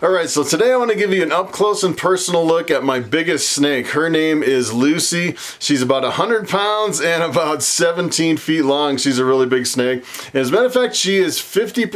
Alright, so today I want to give you an up close and personal look at my biggest snake. Her name is Lucy. She's about 100 pounds and about 17 feet long. She's a really big snake. And as a matter of fact, she is 50%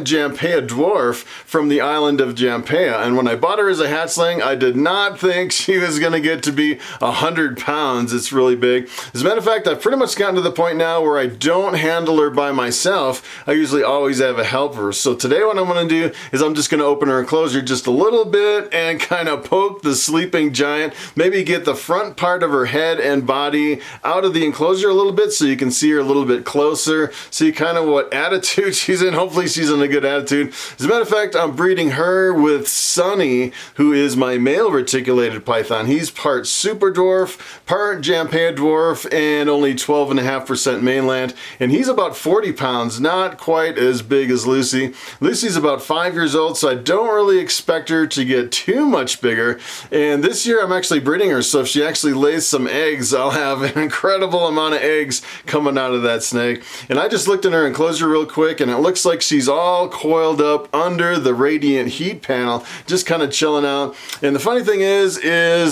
Jampea dwarf from the island of Jampea. And when I bought her as a hatchling, I did not think she was going to get to be 100 pounds. It's really big. As a matter of fact, I've pretty much gotten to the point now where I don't handle her by myself. I usually always have a helper. So today what I'm going to do is I'm just going to open her enclosure just a little bit and kind of poke the sleeping giant, maybe get the front part of her head and body out of the enclosure a little bit so you can see her a little bit closer, see kind of what attitude she's in. Hopefully she's in a good attitude. As a matter of fact, I'm breeding her with Sunny, who is my male reticulated python. He's part super dwarf, part Jampea dwarf, and only 12.5% mainland, and he's about 40 pounds, not quite as big as Lucy. Lucy's about 5 years old, so I don't really expect her to get too much bigger. And this year I'm actually breeding her, so if she actually lays some eggs, I'll have an incredible amount of eggs coming out of that snake. And I just looked in her enclosure real quick, and it looks like she's all coiled up under the radiant heat panel, just kind of chilling out. And the funny thing is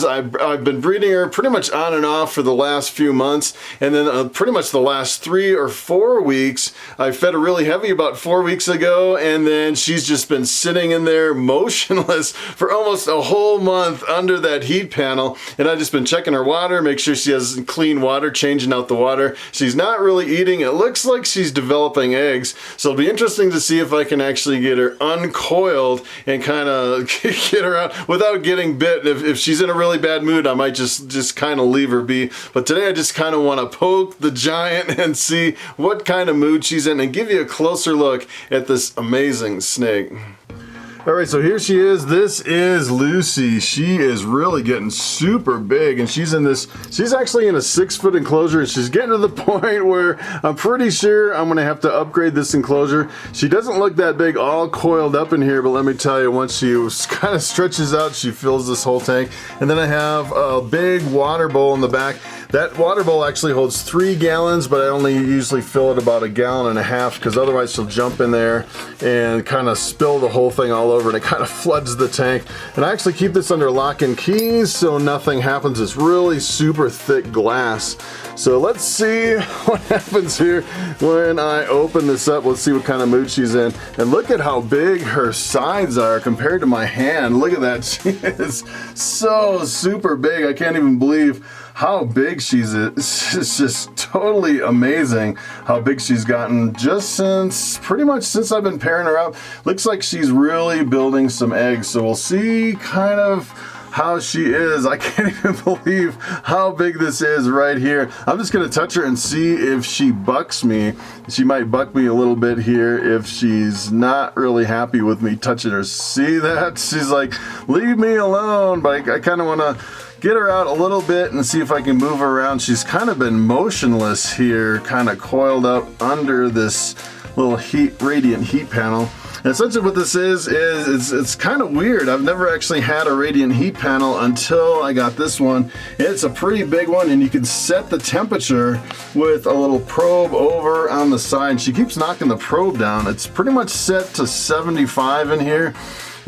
I've been breeding her pretty much on and off for the last few months, and then pretty much the last 3 or 4 weeks I fed her really heavy about 4 weeks ago, and then she's just been sitting in there motionless for almost a whole month under that heat panel. And I've just been checking her water, make sure she has clean water, changing out the water. She's not really eating. It looks like she's developing eggs, so it'll be interesting to see if I can actually get her uncoiled and kind of get her out without getting bit. If she's in a really bad mood, I might just kind of leave her be. But today I just kind of want to poke the giant and see what kind of mood she's in and give you a closer look at this amazing snake. Alright, so here she is. This is Lucy. She is really getting super big, and she's actually in a 6-foot enclosure, and she's getting to the point where I'm pretty sure I'm gonna have to upgrade this enclosure. She doesn't look that big all coiled up in here, but let me tell you, once she kind of stretches out, she fills this whole tank. And then I have a big water bowl in the back. That water bowl actually holds 3 gallons, but I only usually fill it about 1.5 gallons, because otherwise she'll jump in there and kind of spill the whole thing all over, and it kind of floods the tank. And I actually keep this under lock and keys so nothing happens. It's really super thick glass. So let's see what happens here when I open this up. Let's see what kind of mood she's in. And look at how big her sides are compared to my hand. Look at that. She is so super big. I can't even believe how big she is. It's just totally amazing how big she's gotten just pretty much since I've been pairing her up. Looks like she's really building some eggs. So we'll see kind of how she is. I can't even believe how big this is right here. I'm just gonna touch her and see if she bucks me. She might buck me a little bit here if she's not really happy with me touching her. See that? She's like, leave me alone. But I kind of want to get her out a little bit and see if I can move her around. She's kind of been motionless here, kind of coiled up under this little radiant heat panel. And essentially what this is it's kind of weird. I've never actually had a radiant heat panel until I got this one. It's a pretty big one, and you can set the temperature with a little probe over on the side. She keeps knocking the probe down. It's pretty much set to 75 in here.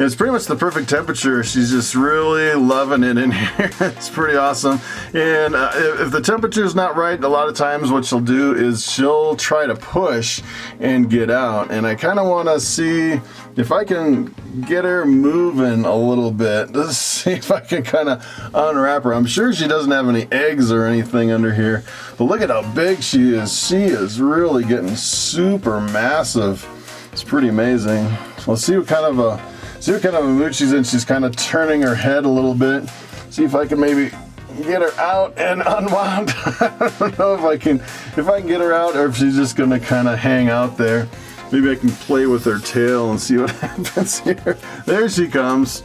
It's pretty much the perfect temperature. She's just really loving it in here. It's pretty awesome. And if the temperature is not right, a lot of times what she'll do is she'll try to push and get out. And I kind of want to see if I can get her moving a little bit. Let's see if I can kind of unwrap her. I'm sure she doesn't have any eggs or anything under here. But look at how big she is. She is really getting super massive. It's pretty amazing. So let's see what kind of a mood she's in. She's kind of turning her head a little bit. See if I can maybe get her out and unwound. I don't know if I can get her out, or if she's just gonna kind of hang out there. Maybe I can play with her tail and see what happens here. There she comes.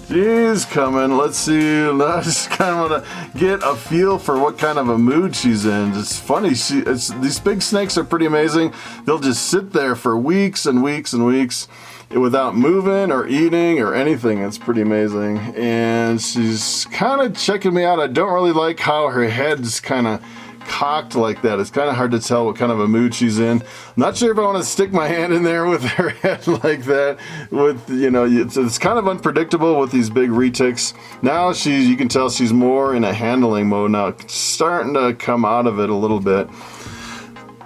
She's coming. Let's see. I just kind of want to get a feel for what kind of a mood she's in. It's funny. These big snakes are pretty amazing. They'll just sit there for weeks and weeks and weeks without moving or eating or anything. It's pretty amazing. And she's kind of checking me out. I don't really like how her head's kind of cocked like that, it's kind of hard to tell what kind of a mood she's in. I'm not sure if I want to stick my hand in there with her head like that. With, you know, it's kind of unpredictable with these big retics. Now you can tell she's more in a handling mode now, starting to come out of it a little bit.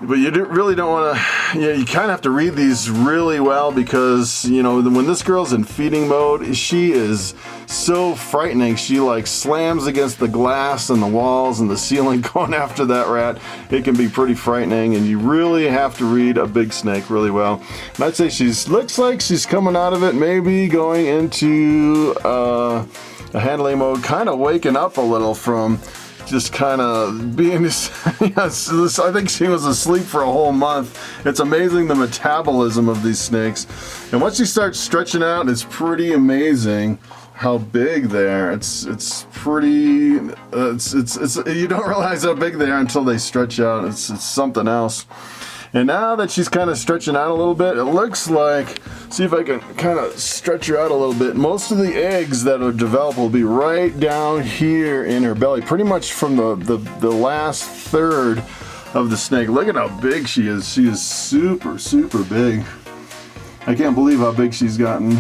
But you really don't want to, you kind of have to read these really well, because, you know, when this girl's in feeding mode, she is so frightening. She like slams against the glass and the walls and the ceiling going after that rat. It can be pretty frightening, and you really have to read a big snake really well. And I'd say looks like she's coming out of it, maybe going into a handling mode, kind of waking up a little from just kind of being, yes, I think she was asleep for a whole month. It's amazing the metabolism of these snakes. And once you start stretching out, it's pretty amazing how big they are. It's pretty, you don't realize how big they are until they stretch out. It's something else. And now that she's kind of stretching out a little bit, it looks like, see if I can kind of stretch her out a little bit. Most of the eggs that are developed will be right down here in her belly, pretty much from the last third of the snake. Look at how big she is. She is super, super big. I can't believe how big she's gotten.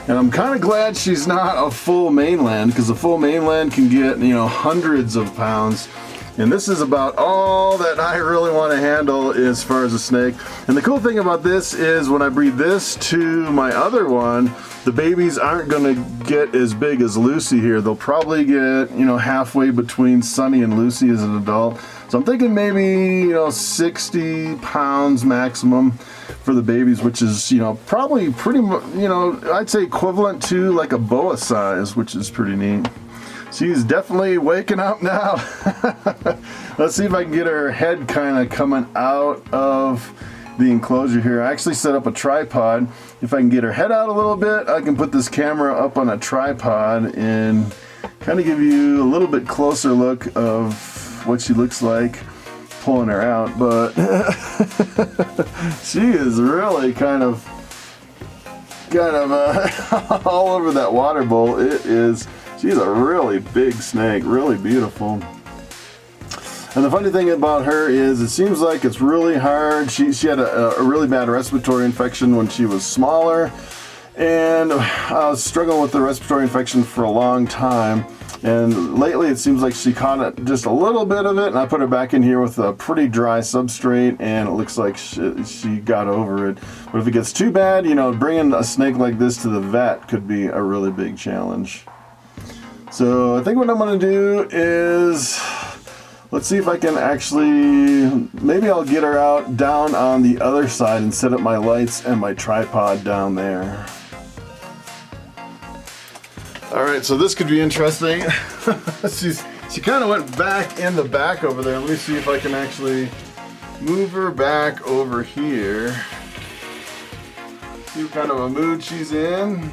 And I'm kind of glad she's not a full mainland, because a full mainland can get, you know, hundreds of pounds. And this is about all that I really want to handle as far as a snake. And the cool thing about this is when I breed this to my other one, the babies aren't going to get as big as Lucy here. They'll probably get, you know, halfway between Sunny and Lucy as an adult. So I'm thinking maybe, you know, 60 pounds maximum for the babies, which is, you know, probably pretty, you know, I'd say equivalent to like a boa size, which is pretty neat. She's definitely waking up now. Let's see if I can get her head kind of coming out of the enclosure here. I actually set up a tripod. If I can get her head out a little bit, I can put this camera up on a tripod and kind of give you a little bit closer look of what she looks like pulling her out. But she is really kind of all over that water bowl. She's a really big snake, really beautiful. And the funny thing about her is it seems like it's really hard. She had a really bad respiratory infection when she was smaller, and I was struggling with the respiratory infection for a long time. And lately it seems like she caught it, just a little bit of it, and I put her back in here with a pretty dry substrate, and it looks like she got over it. But if it gets too bad, you know, bringing a snake like this to the vet could be a really big challenge. So I think what I'm going to do is, let's see if I can actually, maybe I'll get her out down on the other side and set up my lights and my tripod down there. Alright, so this could be interesting. She kind of went back in the back over there. Let me see if I can actually move her back over here. See what kind of a mood she's in.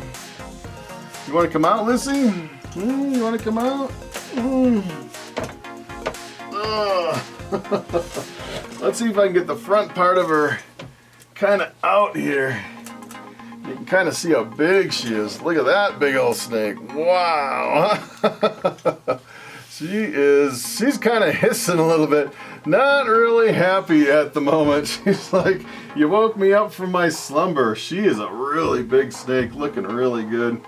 You want to come out, Lucy? You want to come out? Let's see if I can get the front part of her kind of out here. You can kind of see how big she is. Look at that big old snake. Wow. She's kind of hissing a little bit. Not really happy at the moment. She's like, you woke me up from my slumber. She is a really big snake, looking really good.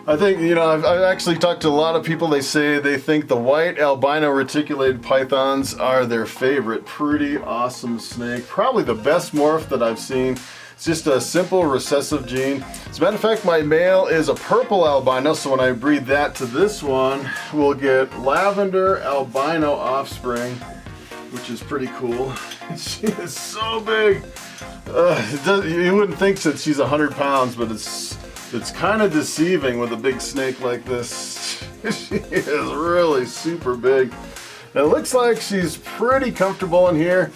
I think, you know, I've actually talked to a lot of people. They say they think the white albino reticulated pythons are their favorite. Pretty awesome snake. Probably the best morph that I've seen. It's just a simple recessive gene. As a matter of fact, my male is a purple albino, so when I breed that to this one, we'll get lavender albino offspring, which is pretty cool. She is so big. You wouldn't think that she's 100 pounds, but it's kind of deceiving with a big snake like this. She is really super big. And it looks like she's pretty comfortable in here.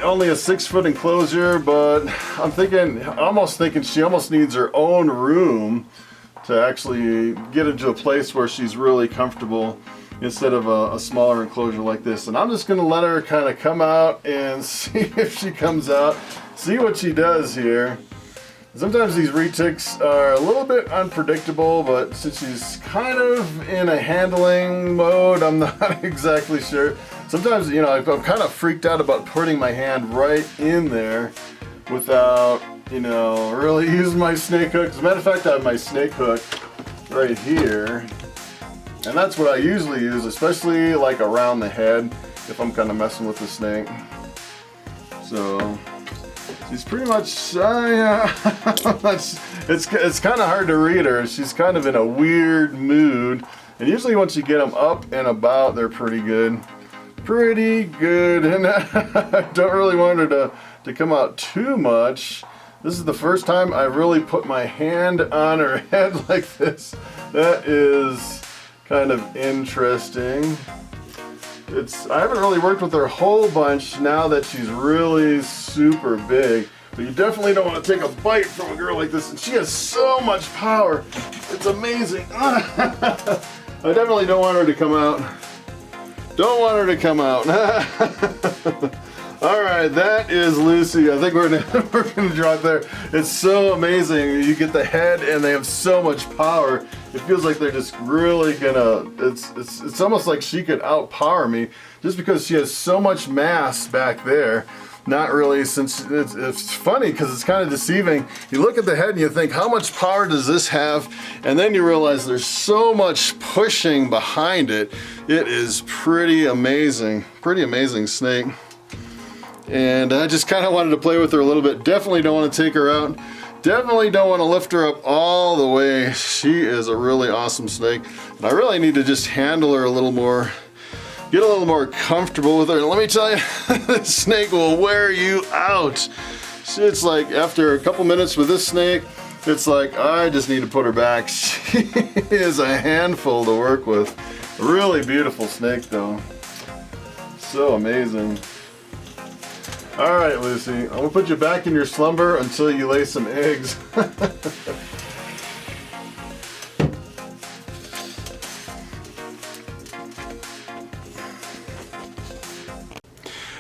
Only a 6-foot enclosure, but I'm almost thinking she almost needs her own room to actually get into a place where she's really comfortable instead of a smaller enclosure like this. And I'm just gonna let her kind of come out and see if she comes out, see what she does here. Sometimes these retics are a little bit unpredictable, but since she's kind of in a handling mode, I'm not exactly sure. Sometimes, you know, I'm kind of freaked out about putting my hand right in there without, you know, really using my snake hook. As a matter of fact, I have my snake hook right here, and that's what I usually use, especially like around the head if I'm kind of messing with the snake. So she's pretty much, yeah, it's kind of hard to read her. She's kind of in a weird mood, and usually once you get them up and about, they're pretty good. Pretty good, and I don't really want her to come out too much. This is the first time I really put my hand on her head like this. That is kind of interesting. I haven't really worked with her a whole bunch now that she's really super big. But you definitely don't want to take a bite from a girl like this. And she has so much power. It's amazing. I definitely don't want her to come out. Don't want her to come out. All right, that is Lucy. I think we're gonna draw it there. It's so amazing. You get the head, and they have so much power. It feels like they're just really gonna. It's almost like she could outpower me, just because she has so much mass back there. Not really, since it's funny because it's kind of deceiving. You look at the head and you think, how much power does this have? And then you realize there's so much pushing behind it. It is pretty amazing snake. And I just kind of wanted to play with her a little bit. Definitely don't want to take her out. Definitely don't want to lift her up all the way. She is a really awesome snake. And I really need to just handle her a little more. Get a little more comfortable with her. And let me tell you, this snake will wear you out. It's like after a couple minutes with this snake, it's like, I just need to put her back. She is a handful to work with. A really beautiful snake though. So amazing. All right, Lucy, I'm gonna put you back in your slumber until you lay some eggs.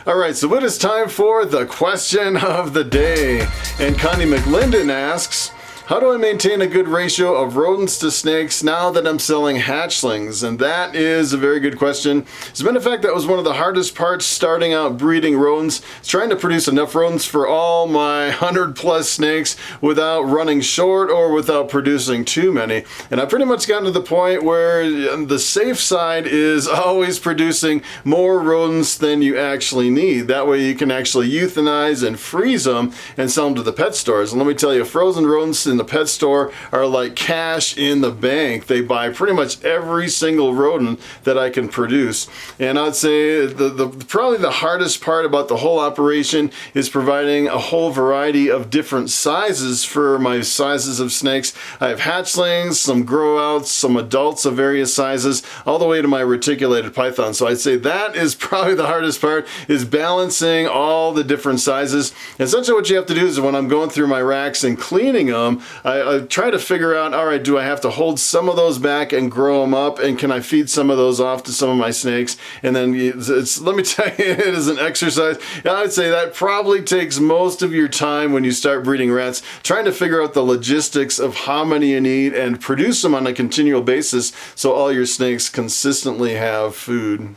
All right, so it is time for the question of the day. And Connie McLinden asks, how do I maintain a good ratio of rodents to snakes now that I'm selling hatchlings? And that is a very good question. As a matter of fact, that was one of the hardest parts starting out breeding rodents. It's trying to produce enough rodents for all my 100+ snakes without running short or without producing too many. And I've pretty much gotten to the point where the safe side is always producing more rodents than you actually need. That way you can actually euthanize and freeze them and sell them to the pet stores. And let me tell you, frozen rodents in the pet store are like cash in the bank. They buy pretty much every single rodent that I can produce. And I'd say probably the hardest part about the whole operation is providing a whole variety of different sizes for my sizes of snakes. I have hatchlings, some grow outs, some adults of various sizes, all the way to my reticulated python. So I'd say that is probably the hardest part, is balancing all the different sizes. And essentially what you have to do is when I'm going through my racks and cleaning them, I try to figure out, all right, do I have to hold some of those back and grow them up, and can I feed some of those off to some of my snakes? And then let me tell you, it is an exercise. And I would say that probably takes most of your time when you start breeding rats, trying to figure out the logistics of how many you need and produce them on a continual basis so all your snakes consistently have food.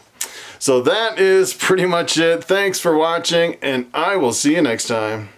So that is pretty much it. Thanks for watching, and I will see you next time.